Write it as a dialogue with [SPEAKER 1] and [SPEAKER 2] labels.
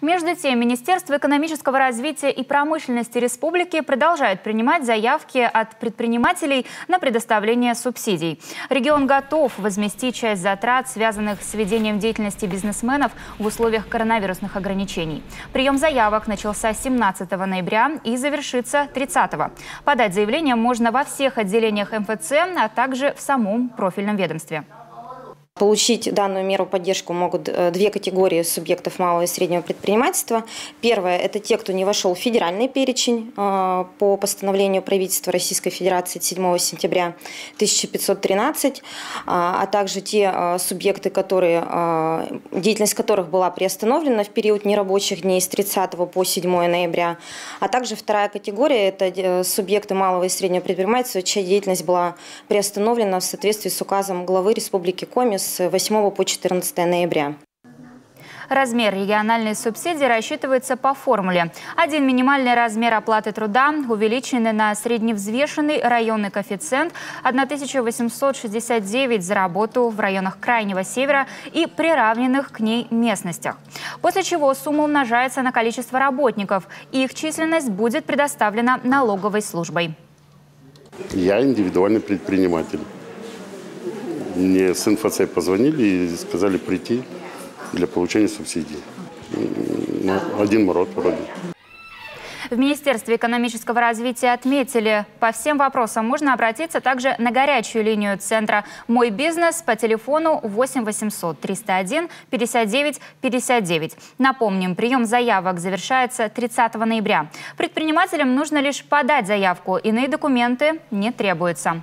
[SPEAKER 1] Между тем, Министерство экономического развития и промышленности республики продолжает принимать заявки от предпринимателей на предоставление субсидий. Регион готов возместить часть затрат, связанных с ведением деятельности бизнесменов в условиях коронавирусных ограничений. Прием заявок начался 17 ноября и завершится 30-го. Подать заявление можно во всех отделениях МФЦ, а также в самом профильном ведомстве.
[SPEAKER 2] Получить данную меру поддержки могут две категории субъектов малого и среднего предпринимательства. Первое – это те, кто не вошел в федеральный перечень по постановлению правительства Российской Федерации от 7 сентября 1513, а также те субъекты, деятельность которых была приостановлена в период нерабочих дней с 30 по 7 ноября. А также вторая категория – это субъекты малого и среднего предпринимательства, чья деятельность была приостановлена в соответствии с указом главы Республики Коми с 8 по 14 ноября.
[SPEAKER 1] Размер региональной субсидии рассчитывается по формуле. Один минимальный размер оплаты труда, увеличенный на средневзвешенный районный коэффициент 1869 за работу в районах Крайнего Севера и приравненных к ней местностях. После чего сумма умножается на количество работников, и их численность будет предоставлена налоговой службой.
[SPEAKER 3] Я индивидуальный предприниматель. Мне с МФЦ позвонили и сказали прийти для получения субсидий. Один мород вроде.
[SPEAKER 1] В Министерстве экономического развития отметили, по всем вопросам можно обратиться также на горячую линию центра «Мой бизнес» по телефону 8 800 301 59 59. Напомним, прием заявок завершается 30 ноября. Предпринимателям нужно лишь подать заявку, иные документы не требуются.